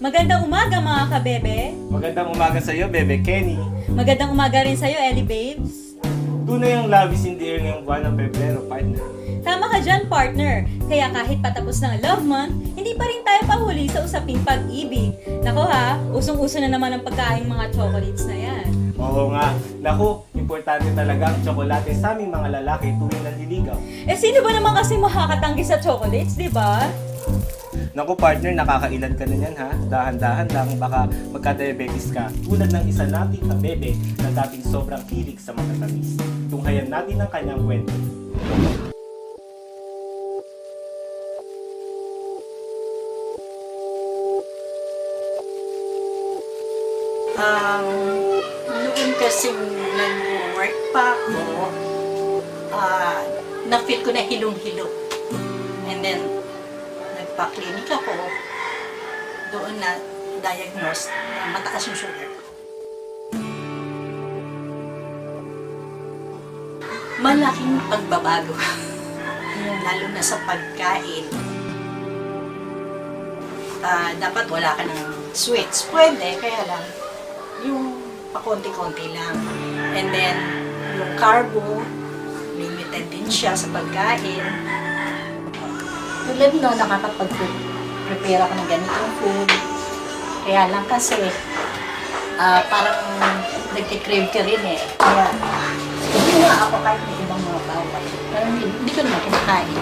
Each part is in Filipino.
Magandang umaga mga kabebe. Magandang umaga sa iyo, Bebe Kenny. Magandang umaga rin sa'yo, Ellie Babes. Tunay ang love is in the air ngayong buwan ng Pebrero, partner. Tama ka dyan, partner. Kaya kahit patapos ng love month, hindi pa rin tayo pahuli sa usaping pag-ibig. Nako ha, usong-uso na naman ang pagkain mga chocolates na yan. Oo nga. Naku, importante talaga ang tsokolate sa aming mga lalaki tuwing nanliligaw. Eh sino ba naman kasi makakatanggi sa chocolates, di ba? Naku, partner, nakakailan ka na yan ha. Dahan-dahan lang, baka magka-diabetes ka. Tulad ng isa nating kabebe na dating sobrang hilig sa matatamis. Tunghayan natin ang kanyang kwento. Noon kasing nag-work pa ako, na-feel ko na hilong-hilo. And then, nagpa-clinic ako, doon na diagnose na mataas yung sugar. Malaking pagbabago, lalo na sa pagkain. Dapat wala ka ng sweets. Pwede, kaya lang, yung pakonti-konti lang. And then, yung carbo, limited din siya sa pagkain. Tulad no, nakakapag-prepare ako ng ganitong food. Kaya lang kasi, parang nagkikrave ka rin eh. Kaya, hindi nga ako kahit may ibang mga bawal. Pero hindi ko naman kinakain.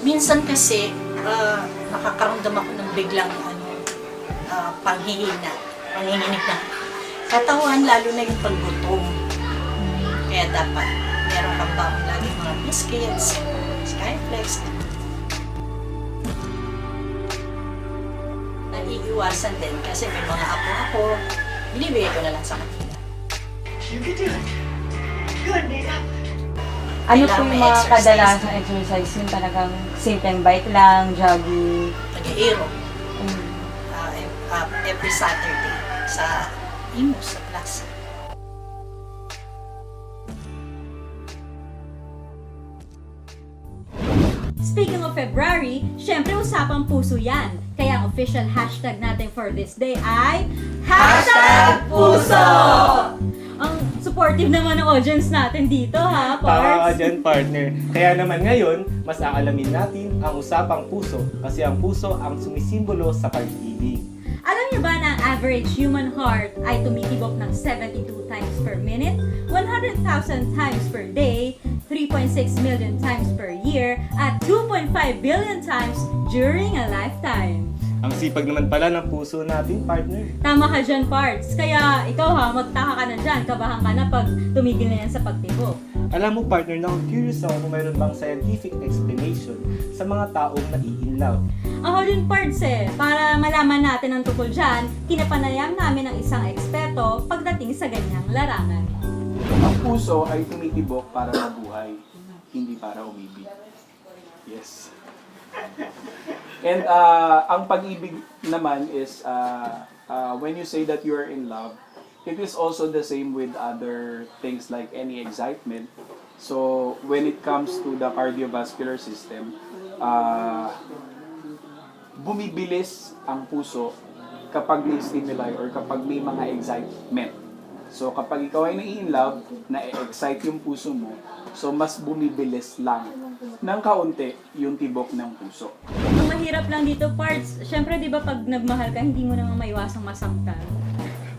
Minsan kasi, nakakaramdam ako ng biglang panghihina, panginginig ng katawan, lalo na yung paggutom. Kaya dapat meron kang baon lagi mga biscuits, Skyflex. Naiiwasan din kasi may mga apo ako, binibigay ko na lang sa kanila. Ano po Kailangan yung may mga exercise. kadalasang exercise yung talagang simpleng bike lang, jogging? Nag-aero every Saturday sa Imus, sa Plaza. Speaking of February, syempre usapang puso yan. Kaya ang official hashtag natin for this day ay #Puso! Ang supportive naman ng audience natin dito ha, Tama ka Parks? dyan, partner. Kaya naman ngayon, mas aalamin natin ang usapang puso kasi ang puso ang sumisimbolo sa pag-ibig. Alam niyo ba na ang average human heart ay tumitibok ng 72 times per minute, 100,000 times per day, 3.6 million times per year, at 2.5 billion times during a lifetime? Ang sipag naman pala ng puso natin, partner. Tama ka dyan, Parts. Kaya ikaw ha, magtaka ka na dyan, kabahan ka na pag tumigil na yan sa pagtibok. Alam mo, partner, na curious ako kung mayroon bang scientific explanation sa mga taong nai-inlove. Ako din, Parts para malaman natin ang tukol dyan, kinapanayam namin ng isang eksperto pagdating sa ganyang larangan. Ang puso ay tumitibok para mabuhay, hindi para umibig. Yes. And ang pag-ibig naman is when you say that you are in love, it is also the same with other things like any excitement. So when it comes to the cardiovascular system, bumibilis ang puso kapag may stimuli or kapag may mga excitement. So kapag ikaw ay nai-inlove, na-excite yung puso mo, so mas bumibilis lang ng kaunti yung tibok ng puso. Ang mahirap lang dito, Parts, syempre di ba pag nagmahal ka, hindi mo naman maiwasang masaktan.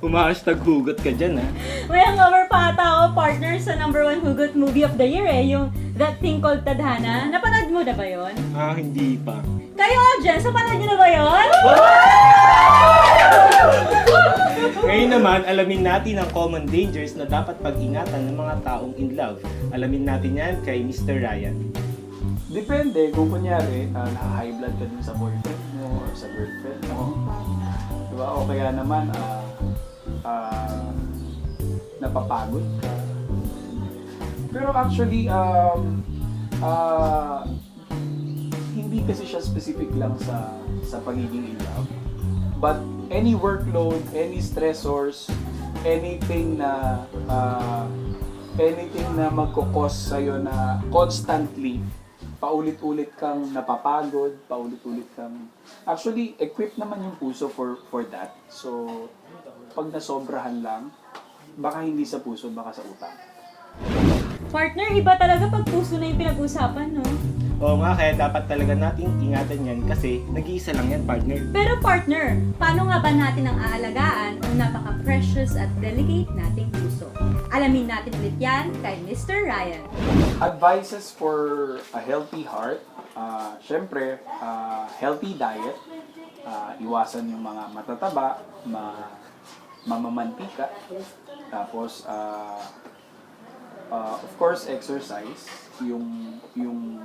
Humahashtag hugot ka dyan, ha? May hangover pa ata ako, partner, sa #1 hugot movie of the year yung That Thing Called Tadhana. Napanood mo na ba yon? Ah, hindi pa. Kayo, audience, napanood nyo na ba yon? Ngayon naman, alamin natin ang common dangers na dapat pag-ingatan ng mga taong in love. Alamin natin yan kay Mr. Ryan. Depende kung kunyari, na-high blood ka dun sa boyfriend mo or sa girlfriend mo. Diba? O kaya naman, napapagod ka. Pero actually, hindi kasi siya specific lang sa pagiging in love. But any workload, any stressors, anything na magkukos sa'yo na constantly paulit-ulit kang napapagod, paulit-ulit kang... Actually, equipped naman yung puso for that. So, pag nasobrahan lang, baka hindi sa puso, baka sa utak. Partner, iba talaga pag puso na yung pinag-usapan, no? Oo nga, kaya dapat talaga nating ingatan yan kasi nag-iisa lang yan, partner. Pero partner, paano nga ba natin ang aalagaan ang napaka-precious at delicate nating puso? Alamin natin ulit yan kay Mr. Ryan. Advices for a healthy heart, syempre, healthy diet, iwasan yung mga matataba, mamamantika, tapos, of course, exercise, yung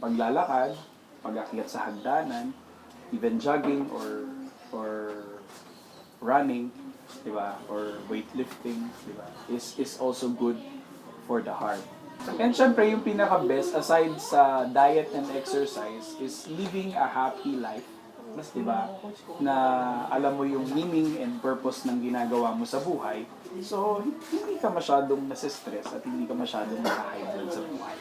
paglalakad, pag-akyat sa hagdanan, even jogging or running, di ba? Or weightlifting, di ba? Is also good for the heart. And syempre, yung pinaka-best aside sa diet and exercise is living a happy life. Mas, di ba? Na alam mo yung meaning and purpose ng ginagawa mo sa buhay. So, hindi ka masyadong nasistress at hindi ka masyadong naka-high blood sa buhay.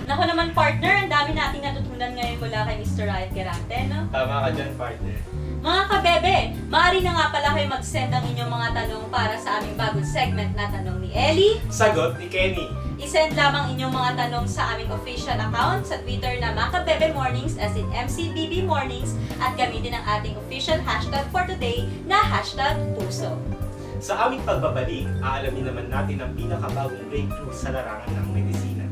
Naku naman partner, ang dami nating natutunan ngayon mula kay Mr. Ryan Quirante, no? Tama ka dyan, partner. Mga kabebe, maaari na nga pala kayo mag-send ang inyong mga tanong para sa aming bagong segment na Tanong ni Ellie. Sagot ni Kenny. I-send lamang inyong mga tanong sa aming official account sa Twitter na Makabebe Mornings as in MCBB Mornings at gamitin ang ating official hashtag for today na #puso. Sa aming pagbabalik, aalamin naman natin ang pinakabagong breakthrough sa larangan ng medisina.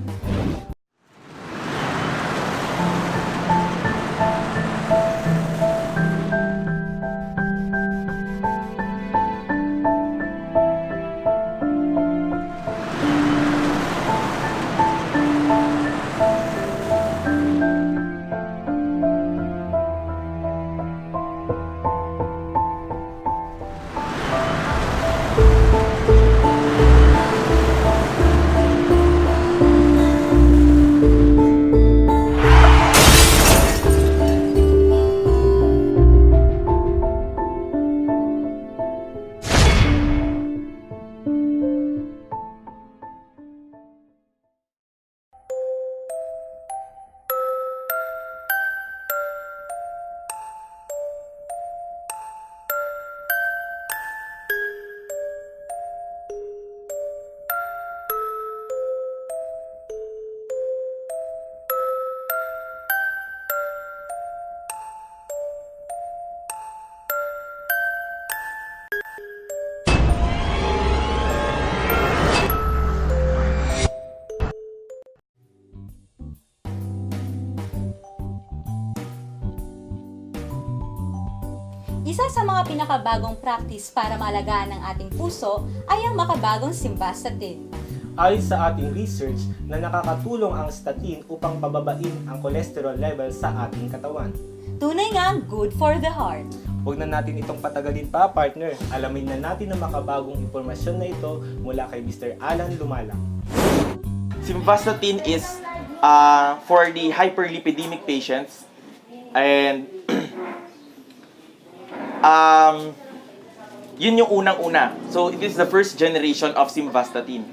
Isa sa mga pinakabagong practice para maalagaan ang ating puso ay ang makabagong simvastatin. Ayon sa ating research na nakakatulong ang statin upang pababain ang cholesterol level sa ating katawan. Tunay ngang good for the heart. Huwag na natin itong patagalin pa, partner. Alamin na natin ang makabagong impormasyon na ito mula kay Mr. Alan Lumalang. Simvastatin is for the hyperlipidemic patients, and yun yung unang-una. So, it is the first generation of simvastatin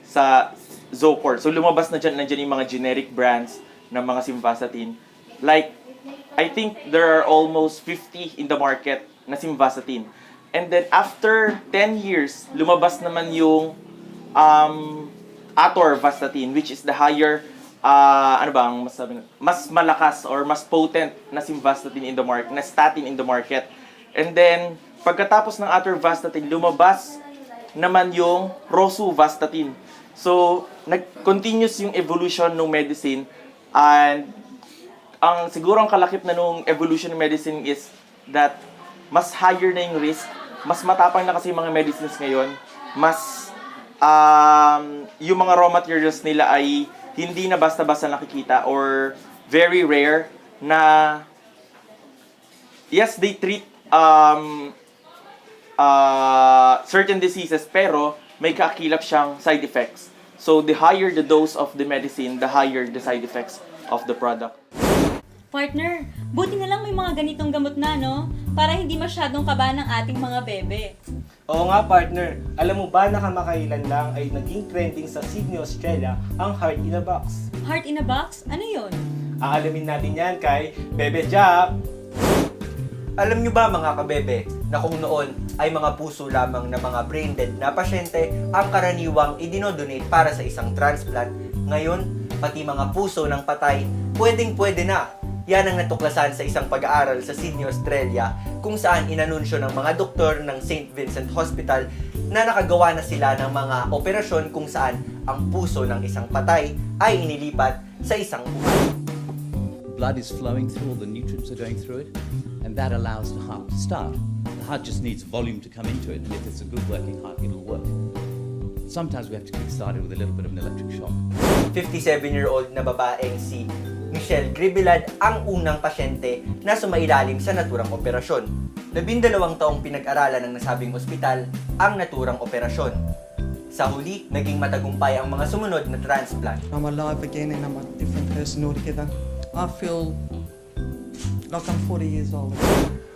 sa Zocor. So, lumabas na dyan yung mga generic brands ng mga simvastatin. Like, I think there are almost 50 in the market na simvastatin. And then, after 10 years, lumabas naman yung atorvastatin, which is the higher, mas malakas or mas potent na simvastatin in the market, na statin in the market. And then, pagkatapos ng atorvastatin, lumabas naman yung rosuvastatin. So, nag-continuous yung evolution ng medicine, and siguro ang kalakip na nung evolution ng medicine is that mas higher na yung risk, mas matapang na kasi yung mga medicines ngayon, mas yung mga raw materials nila ay hindi na basta-basta nakikita or very rare na yes, they treat certain diseases pero may kaakilap siyang side effects. So the higher the dose of the medicine, the higher the side effects of the product. Partner, buti na lang may mga ganitong gamot na, no? Para hindi masyadong kaba ng ating mga bebe. Oo nga, partner. Alam mo ba na kamakailan lang ay naging trending sa Sydney, Australia ang Heart in a Box? Heart in a box? Ano yun? Aalamin natin yan kay Bebe Jack. Alam nyo ba mga kabebe, na kung noon ay mga puso lamang na mga brain dead na pasyente ang karaniwang idinodonate para sa isang transplant, ngayon, pati mga puso ng patay, pwedeng-pwede na. Yan ang natuklasan sa isang pag-aaral sa Sydney, Australia, kung saan inanunsyo ng mga doktor ng St. Vincent Hospital na nakagawa na sila ng mga operasyon kung saan ang puso ng isang patay ay inilipat sa isang buhay. Blood is flowing through, all the nutrients are going through it, and that allows the heart to start. The heart just needs volume to come into it, and if it's a good working heart, it'll work. Sometimes we have to kickstart it with a little bit of an electric shock. 57-year-old na babaeng si Michelle Gribilad ang unang pasyente na sumailalim sa naturang operasyon. 12 taong pinag-aralan ng nasabing ospital ang naturang operasyon. Sa huli, naging matagumpay ang mga sumunod na transplant. I'm alive again and I'm a different person altogether. I feel like I'm 40 years old.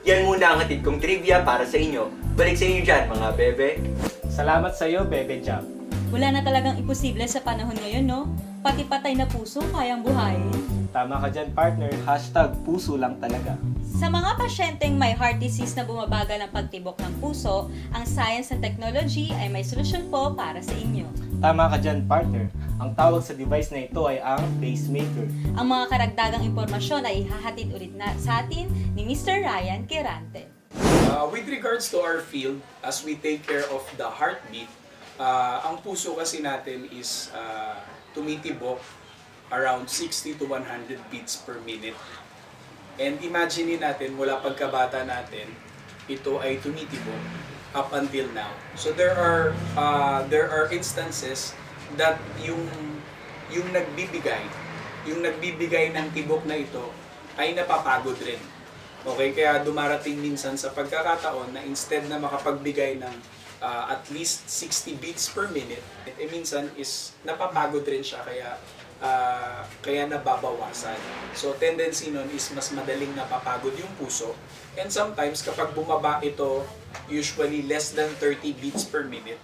Yan muna ang hatid kong trivia para sa inyo. Balik sa inyo dyan, mga bebe. Salamat sa iyo, Bebe Jack. Wala na talagang imposible sa panahon ngayon, no? Pati patay na puso kayang buhayin. Tama ka dyan, partner. #puso lang talaga. Sa mga pasyenteng may heart disease na bumabagal ang pagtibok ng puso, ang science and technology ay may solusyon po para sa inyo. Tama ka dyan, partner. Ang tawag sa device na ito ay ang pacemaker. Ang mga karagdagang impormasyon ay ihahatid ulit na sa atin ni Mr. Ryan Quirante. With regards to our field, as we take care of the heartbeat, ang puso kasi natin is tumitibok around 60 to 100 beats per minute. And imagine natin, mula pagkabata natin, ito ay tumitibok up until now. So there are instances that yung nagbibigay ng tibok na ito ay napapagod rin. Okay, kaya dumarating minsan sa pagkakataon na instead na makapagbigay ng at least 60 beats per minute, minsan is napapagod rin siya kaya nababawasan. So tendency nun is mas madaling napapagod yung puso. And sometimes kapag bumaba ito, usually less than 30 beats per minute,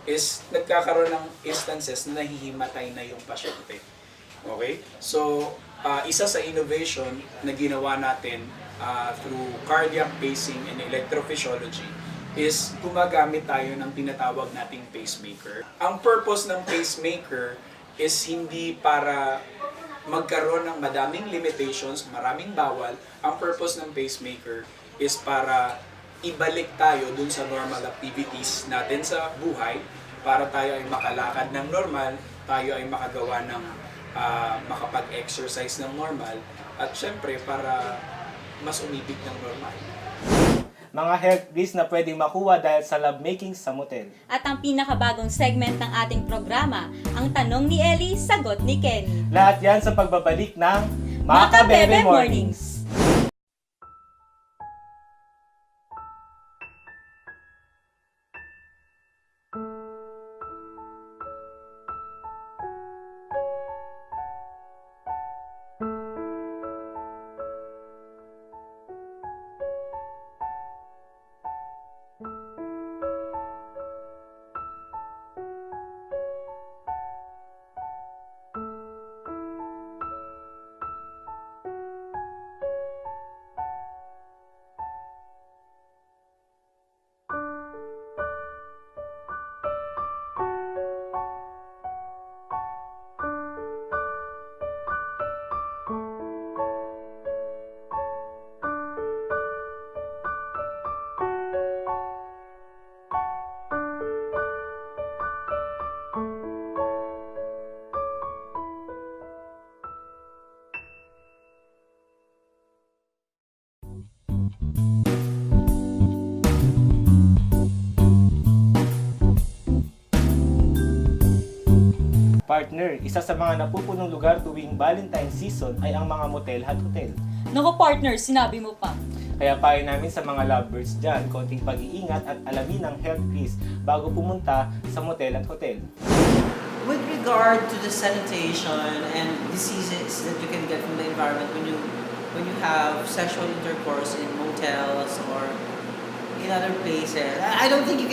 is nagkakaroon ng instances na nahihimatay na yung pasyente. Okay? So isa sa innovation na ginawa natin through cardiac pacing and electrophysiology is gumagamit tayo ng tinatawag nating pacemaker. Ang purpose ng pacemaker is hindi para magkaroon ng madaming limitations, maraming bawal. Ang purpose ng pacemaker is para ibalik tayo dun sa normal activities natin sa buhay, para tayo ay makalakad ng normal, tayo ay makagawa ng makapag-exercise ng normal, at syempre para mas umibig ng normal. Mga health risks na pwedeng makuha dahil sa lovemaking sa motel. At ang pinakabagong segment ng ating programa, ang tanong ni Ellie, sagot ni Kenny. Lahat yan sa pagbabalik ng Maka Bebe Bebe Mornings. Partner, isa sa mga napupunong lugar tuwing Valentine's season ay ang mga motel at hotel. Naku partner, sinabi mo pa. Kaya payo namin sa mga lovebirds dyan, konting pag-iingat at alamin ang health risks bago pumunta sa motel at hotel. With regard to the sanitation and diseases that you can get from the environment when you have sexual intercourse in motels or in other places, I don't think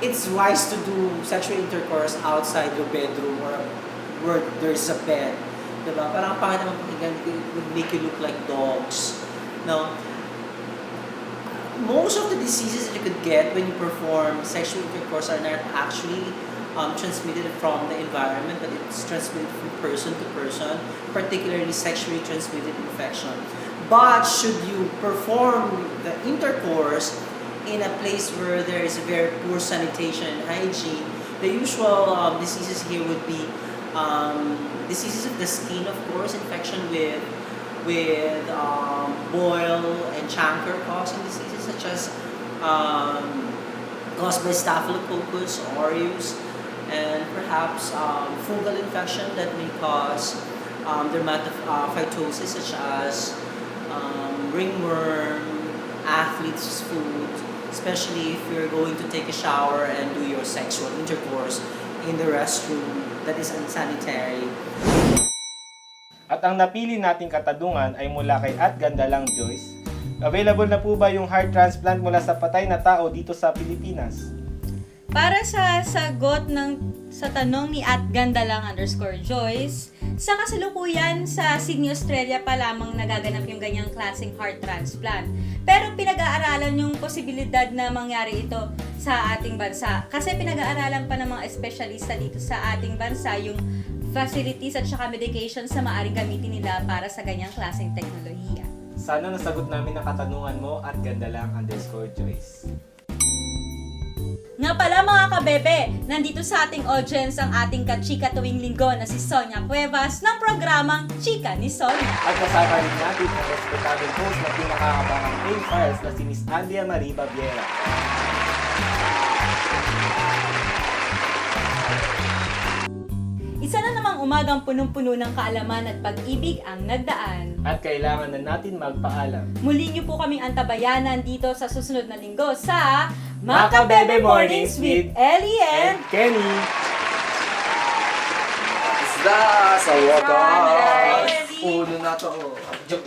it's wise to do sexual intercourse outside your bedroom or where there's a bed. Diba? Parang pangit naman pakinggan, it would make you look like dogs. No? Most of the diseases that you could get when you perform sexual intercourse are not actually transmitted from the environment, but it's transmitted from person to person, particularly sexually transmitted infection. But should you perform the intercourse in a place where there is very poor sanitation and hygiene, the usual diseases here would be diseases of the skin, of course, infection with boil and chancre causing diseases such as caused by Staphylococcus aureus, and perhaps fungal infection that may cause dermatophytosis such as ringworm, athlete's foot, especially if you're going to take a shower and do your sexual intercourse in the restroom that is unsanitary. At ang napili nating katanungan ay mula kay @gandalang Joyce. Available na po ba yung heart transplant mula sa patay na tao dito sa Pilipinas? Para sa sagot sa tanong ni @gandalang_Joyce, sa kasalukuyan sa Sydney, Australia pa lamang nagaganap yung ganyang klaseng heart transplant. Pero pinag-aaralan yung posibilidad na mangyari ito sa ating bansa. Kasi pinag-aaralan pa ng mga espesyalista dito sa ating bansa yung facilities at saka medications na maaaring gamitin nila para sa ganyang klaseng teknolohiya. Sana nasagot namin ang katanungan mo @gandalang_Joyce. Nga pala mga kabebe, nandito sa ating audience ang ating kachika tuwing linggo na si Sonia Cuevas ng programang Chika ni Sonia. At kasama rin natin ang respetable host na pinakaabangang main files na si Miss Andrea Marie Babiera. Isa na namang umagang punong-puno ng kaalaman at pag-ibig ang nagdaan. At kailangan na natin magpaalam. Muli niyo po kaming antabayanan dito sa susunod na linggo sa Makabebe Mornings with Ellie and Kenny. Sa wakas! Yes. Uno na to. Joke.